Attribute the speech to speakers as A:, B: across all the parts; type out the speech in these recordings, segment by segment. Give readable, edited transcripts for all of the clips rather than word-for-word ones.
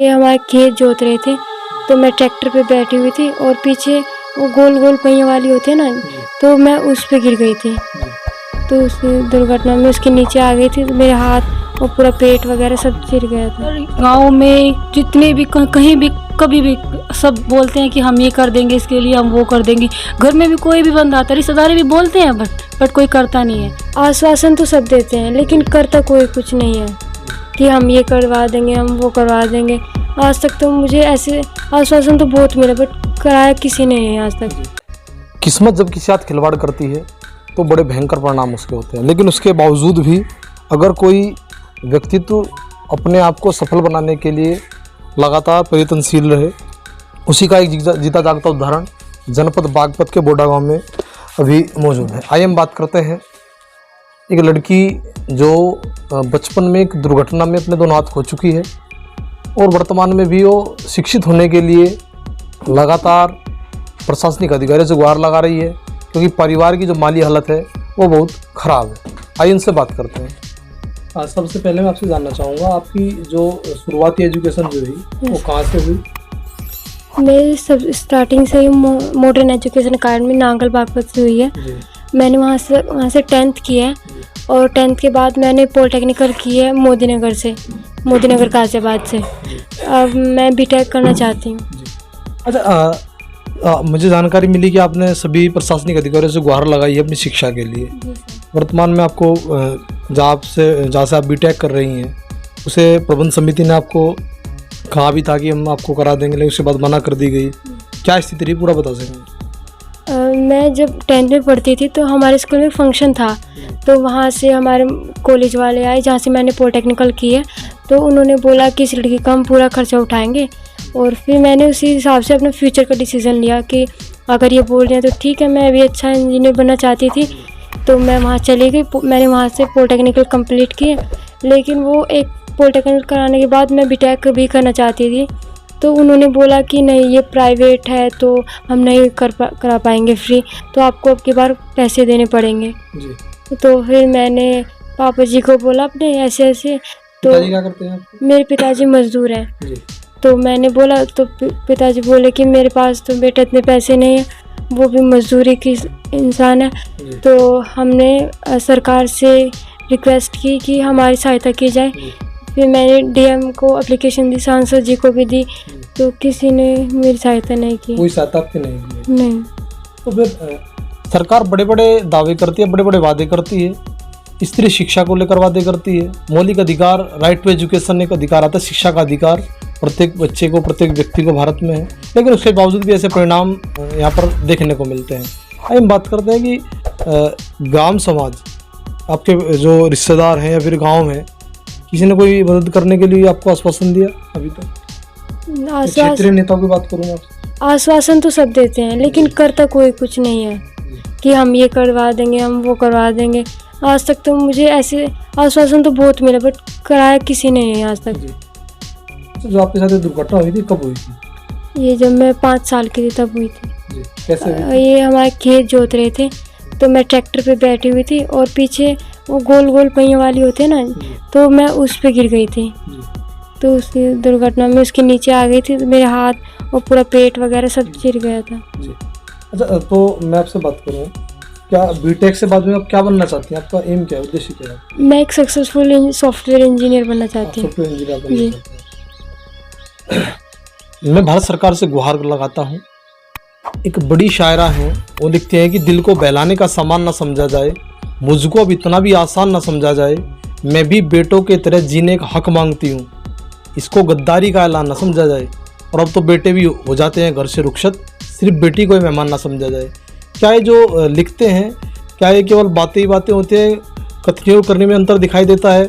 A: ये हमारे खेत जोत रहे थे तो मैं ट्रैक्टर पे बैठी हुई थी और पीछे वो गोल गोल पहियों वाली होती है ना, तो मैं उस पे गिर गई थी। तो उस दुर्घटना में उसके नीचे आ गई थी तो मेरे हाथ और पूरा पेट वगैरह सब चिर गया था।
B: गांव में जितने भी कहीं भी कभी भी सब बोलते हैं कि हम ये कर देंगे, इसके लिए हम वो कर देंगे। घर में भी कोई भी बंदा आता है, रिश्तेदारी भी बोलते हैं बट कोई करता नहीं है।
A: आश्वासन तो सब देते हैं लेकिन करता कोई कुछ नहीं है कि हम ये करवा देंगे, हम वो करवा देंगे। आज तक तो मुझे ऐसे आश्वासन तो बहुत मिला बट कराया किसी ने नहीं आज तक।
C: किस्मत जब किसी साथ खिलवाड़ करती है तो बड़े भयंकर परिणाम उसके होते हैं, लेकिन उसके बावजूद भी अगर कोई व्यक्तित्व अपने आप को सफल बनाने के लिए लगातार प्रयत्नशील रहे, उसी का एक जीता जागता उदाहरण जनपद बागपत के बोडा गांव में अभी मौजूद है। आइए हम बात करते हैं एक लड़की जो बचपन में एक दुर्घटना में अपने दोनों हाथ खो चुकी है और वर्तमान में भी वो शिक्षित होने के लिए लगातार प्रशासनिक अधिकारियों से गुहार लगा रही है, क्योंकि परिवार की जो माली हालत है वो बहुत ख़राब है। आइए उनसे बात करते हैं। सबसे पहले मैं आपसे जानना चाहूँगा, आपकी जो शुरुआती एजुकेशन जो हुई वो कहाँ से हुई?
A: मेरी सब स्टार्टिंग से ही modern education academy Nangal Baghpat से हुई है। मैंने वहाँ से 10th की है और 10th के बाद मैंने पॉलिटेक्निकल की है मोदीनगर गाजियाबाद से। अब मैं बीटेक करना चाहती हूँ।
C: अच्छा, मुझे जानकारी मिली कि आपने सभी प्रशासनिक अधिकारियों से गुहार लगाई है अपनी शिक्षा के लिए। वर्तमान में आपको जहाँ से आप बीटेक कर रही हैं उसे प्रबंध समिति ने आपको कहा भी था कि हम आपको करा देंगे, लेकिन उसके बाद मना कर दी गई। क्या स्थिति रही, पूरा बता सकेंगे?
A: मैं जब 10th में पढ़ती थी तो हमारे स्कूल में फंक्शन था, तो वहाँ से हमारे कॉलेज वाले आए जहाँ से मैंने पॉलिटेक्निकल की है। तो उन्होंने बोला कि इस लड़की का हम पूरा खर्चा उठाएंगे और फिर मैंने उसी हिसाब से अपने फ्यूचर का डिसीज़न लिया कि अगर ये बोल रहे हैं तो ठीक है। मैं अभी अच्छा इंजीनियर बनना चाहती थी तो मैं वहाँ चली गई। मैंने वहाँ से पॉलिटेक्निकल कंप्लीट किए, लेकिन वो एक पॉलिटेक्निकल कराने के बाद मैं बीटेक भी करना चाहती थी। तो उन्होंने बोला कि नहीं, ये प्राइवेट है तो हम नहीं करा पाएंगे फ्री, तो आपको अब की बार पैसे देने पड़ेंगे जी। तो फिर मैंने पापा जी को बोला अपने ऐसे तो
C: पिताजी क्या करते हैं आपके?
A: मेरे पिताजी मजदूर हैं। तो मैंने बोला तो पिताजी बोले कि मेरे पास तो बेटा इतने पैसे नहीं है, वो भी मजदूरी की इंसान है। तो हमने सरकार से रिक्वेस्ट की कि हमारी सहायता की जाए। फिर मैंने डीएम को एप्लीकेशन दी, सांसद जी को भी दी, तो किसी ने मेरी सहायता नहीं की।
C: कोई सहायता आपकी नहीं?
A: नहीं।
C: तो फिर सरकार बड़े बड़े दावे करती है, बड़े बड़े वादे करती है, स्त्री शिक्षा को लेकर वादे करती है, मौलिक अधिकार, राइट टू एजुकेशन एक अधिकार आता है, शिक्षा का अधिकार प्रत्येक बच्चे को, प्रत्येक व्यक्ति को भारत में है, लेकिन उसके बावजूद भी ऐसे परिणाम यहाँ पर देखने को मिलते हैं। आइए हम बात करते हैं कि ग्राम समाज, आपके जो रिश्तेदार हैं या फिर गाँव में किसी ने कोई मदद करने के लिए आपको आश्वासन दिया अभी तक? क्षेत्रीय नेताओं की बात करूँगा।
A: आश्वासन तो सब देते हैं लेकिन करता कोई कुछ नहीं है कि हम ये करवा देंगे, हम वो करवा देंगे। आज तक तो मुझे ऐसे आश्वासन तो बहुत मिला बट कराया किसी ने नहीं आज तक।
C: तो जो आपके साथ दुर्घटना हुई थी कब हुई थी?
A: ये जब मैं 5 साल की थी तब हुई थी।
C: जी, कैसे हुई थी?
A: ये हमारे खेत जोत रहे थे तो मैं ट्रैक्टर पे बैठी हुई थी और पीछे वो गोल गोल पहियों वाली होती है ना, तो मैं उस पे गिर गई थी। तो उस दुर्घटना में उसके नीचे आ गई थी तो मेरे हाथ और पूरा पेट वगैरह सब चिर गया था।
C: अच्छा, तो मैं आपसे बात करूँ, क्या बीटेक से बाद में आप क्या बनना चाहती हैं? आपका एम क्या है, उद्देश्य क्या है?
A: मैं एक सक्सेसफुल सॉफ्टवेयर इंजीनियर बनना चाहती हूँ।
C: सॉफ्टवेयर इंजीनियर बनना चाहती हैं। मैं भारत सरकार से गुहार लगाता हूँ। एक बड़ी शायरा है, वो लिखती हैं कि दिल को बहलाने का सामान ना समझा जाए, मुझको अब इतना भी आसान ना समझा जाए, मैं भी बेटों के तरह जीने का हक मांगती हूँ, इसको गद्दारी का ऐलान ना समझा जाए। और अब तो बेटे भी हो जाते हैं घर से रुखसत, सिर्फ बेटी को ही मेहमान ना समझा जाए। क्या ये जो लिखते हैं, क्या ये केवल बातें ही बातें होती हैं? कथनियों करने में अंतर दिखाई देता है।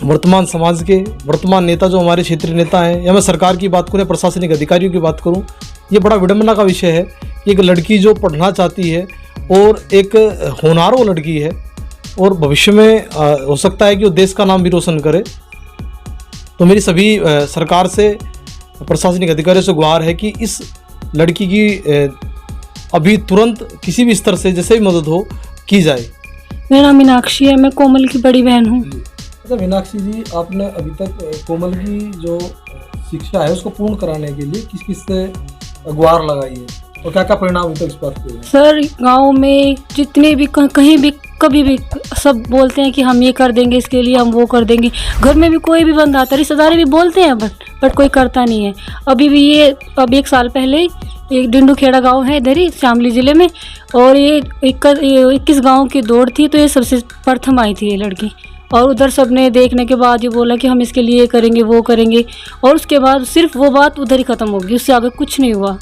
C: वर्तमान समाज के वर्तमान नेता जो हमारे क्षेत्रीय नेता हैं, या मैं सरकार की बात करूँ, प्रशासनिक अधिकारियों की बात करूँ, ये बड़ा विडंबना का विषय है कि एक लड़की जो पढ़ना चाहती है और एक होनहार वो लड़की है और भविष्य में हो सकता है कि वो देश का नाम भी रोशन करे। तो मेरी सभी सरकार से, प्रशासनिक अधिकारियों से गुहार है कि इस लड़की की अभी तुरंत किसी भी स्तर से जैसे भी मदद हो की जाए।
B: मेरा नाम मीनाक्षी है, मैं कोमल की बड़ी बहन हूँ।
C: अच्छा मीनाक्षी जी, आपने अभी तक कोमल की जो शिक्षा है उसको पूर्ण कराने के लिए किस किस से गुहार लगाई है और क्या क्या परिणाम अभी तक इस बात के हुए?
B: सर गांव में जितने भी कहीं भी कभी भी सब बोलते हैं कि हम ये कर देंगे, इसके लिए हम वो कर देंगे। घर में भी कोई भी बंदा आता है, रिश्तेदारी भी बोलते हैं बट कोई करता नहीं है। अभी भी ये अब 1 साल पहले एक डिंडूखेड़ा गांव है इधर ही शामली ज़िले में, और ये 21 गाँव की दौड़ थी, तो ये सबसे प्रथम आई थी ये लड़की। और उधर सब ने देखने के बाद ये बोला कि हम इसके लिए करेंगे वो करेंगे, और उसके बाद सिर्फ वो बात उधर ही ख़त्म हो गई, उससे आगे कुछ नहीं हुआ।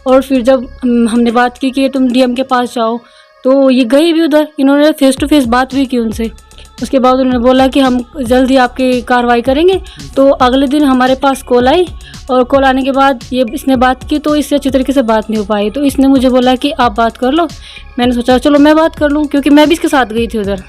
B: और फिर जब हमने बात की कि तुम डीएम के पास जाओ, तो ये गई भी उधर, इन्होंने फेस टू फेस बात भी की उनसे। उसके बाद उन्होंने बोला कि हम जल्दी आपकी कार्रवाई करेंगे। तो अगले दिन हमारे पास कॉल आई, और कॉल आने के बाद ये इसने बात की, तो इससे अच्छी तरीके से बात नहीं हो पाई। तो इसने मुझे बोला कि आप बात कर लो। मैंने सोचा चलो मैं बात कर लूँ, क्योंकि मैं भी इसके साथ गई थी उधर।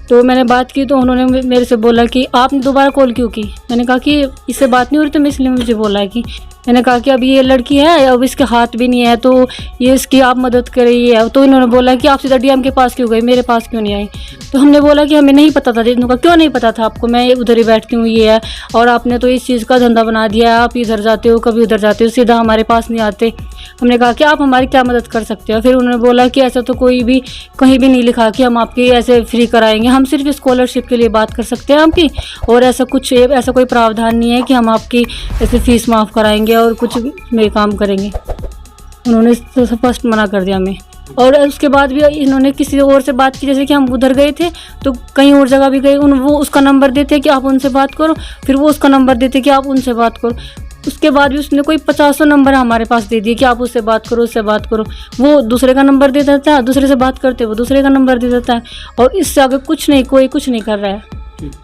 B: तो मैंने बात की, तो उन्होंने मेरे से बोला कि आपने दोबारा कॉल क्यों की। मैंने कहा कि इससे बात नहीं हो रही, तो मैं इसलिए मुझे बोला है कि मैंने कहा कि अब ये लड़की है, अब इसके हाथ भी नहीं है, तो ये इसकी आप मदद करिए। तो इन्होंने बोला कि आप सीधा डीएम के पास क्यों गए, मेरे पास क्यों नहीं आई। तो हमने बोला कि हमें नहीं पता था। इन्होंने कहा क्यों नहीं पता था आपको, मैं उधर ही बैठती हूँ ये है, और आपने तो इस चीज़ का धंधा बना दिया है, आप इधर जाते हो कभी उधर जाते हो, सीधा हमारे पास नहीं आते। हमने कहा कि आप हमारी क्या मदद कर सकते हो। फिर उन्होंने बोला कि ऐसा तो कोई भी कहीं भी नहीं लिखा कि हम आपकी ऐसे फ्री कराएंगे, हम सिर्फ स्कॉलरशिप के लिए बात कर सकते हैं आपकी, और ऐसा कोई प्रावधान नहीं है कि हम आपकी ऐसे फीस माफ़ कराएंगे और कुछ में काम करेंगे। उन्होंने स्पष्ट मना कर दिया हमें। और उसके बाद भी इन्होंने किसी और से बात की, जैसे कि हम उधर गए थे तो कहीं और जगह भी गए, वो उसका नंबर देते कि आप उनसे बात करो, फिर वो उसका नंबर देते कि आप उनसे बात करो। उसके बाद भी उसने कोई 50 नंबर हमारे पास दे दिए कि आप उससे बात करो, उससे बात करो। वो दूसरे का नंबर दे देता है, दूसरे से बात करते वो दूसरे का नंबर दे देता है, और इससे आगे कुछ नहीं, कोई कुछ नहीं कर रहा है।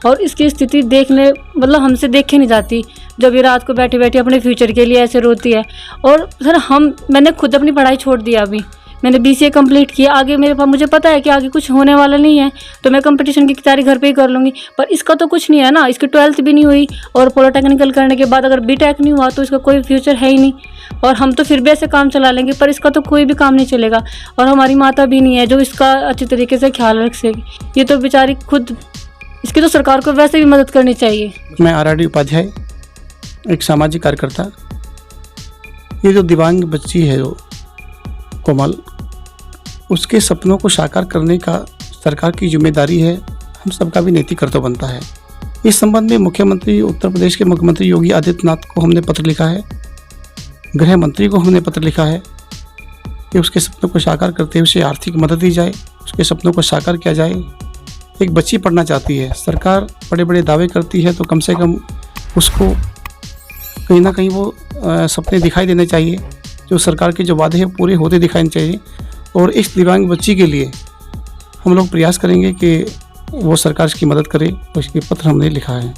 B: और इसकी स्थिति देखने मतलब हमसे देखे नहीं जाती, जब ये रात को बैठी बैठी अपने फ्यूचर के लिए ऐसे रोती है। और सर मैंने खुद अपनी पढ़ाई छोड़ दिया, अभी मैंने BCA कंप्लीट किया। आगे मेरे पास मुझे पता है कि आगे कुछ होने वाला नहीं है, तो मैं कंपटीशन की तैयारी घर पे ही कर लूँगी। पर इसका तो कुछ नहीं है ना, इसकी 12th भी नहीं हुई, और पॉलिटेक्निकल करने के बाद अगर BTech नहीं हुआ तो इसका कोई फ्यूचर है ही नहीं। और हम तो फिर भी ऐसे काम चला लेंगे, पर इसका तो कोई भी काम नहीं चलेगा। और हमारी माता भी नहीं है जो इसका अच्छी तरीके से ख्याल रख सके। ये तो बेचारी खुद, इसकी तो सरकार को वैसे भी मदद करनी चाहिए।
D: मैं RRD उपाध्याय, एक सामाजिक कार्यकर्ता। ये जो दिव्यांग बच्ची है जो कोमल, उसके सपनों को साकार करने का सरकार की जिम्मेदारी है, हम सबका भी नैतिक कर्तव्य बनता है। इस संबंध में मुख्यमंत्री, उत्तर प्रदेश के मुख्यमंत्री योगी आदित्यनाथ को हमने पत्र लिखा है, गृह मंत्री को हमने पत्र लिखा है कि उसके सपनों को साकार करते हुए उसे आर्थिक मदद दी जाए, उसके सपनों को साकार किया जाए। एक बच्ची पढ़ना चाहती है, सरकार बड़े बड़े दावे करती है, तो कम से कम उसको कहीं ना कहीं वो सपने दिखाई देने चाहिए, जो सरकार के जो वादे हैं पूरे होते दिखाने चाहिए। और इस दिव्यांग बच्ची के लिए हम लोग प्रयास करेंगे कि वो सरकार इसकी मदद करे, उसके पत्र हमने लिखा है।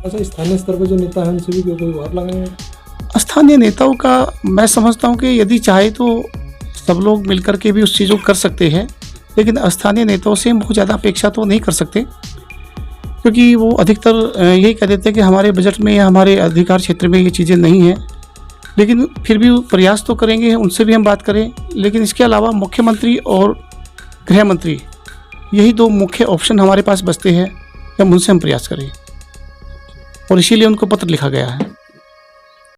C: अच्छा, स्थानीय स्तर पर जो नेता हैं उनसे भी कोई गुहार लगाएंगे?
D: स्थानीय नेताओं का मैं समझता हूँ कि यदि चाहे तो सब लोग मिलकर के भी उस चीज़ को कर सकते हैं, लेकिन स्थानीय नेताओं से हम बहुत ज़्यादा अपेक्षा तो नहीं कर सकते, क्योंकि वो अधिकतर यही कह देते हैं कि हमारे बजट में या हमारे अधिकार क्षेत्र में ये चीज़ें नहीं हैं। लेकिन फिर भी प्रयास तो करेंगे, उनसे भी हम बात करें। लेकिन इसके अलावा मुख्यमंत्री और गृह मंत्री, यही 2 मुख्य ऑप्शन हमारे पास बचते हैं, हम उनसे प्रयास करें, और इसीलिए उनको पत्र लिखा गया है।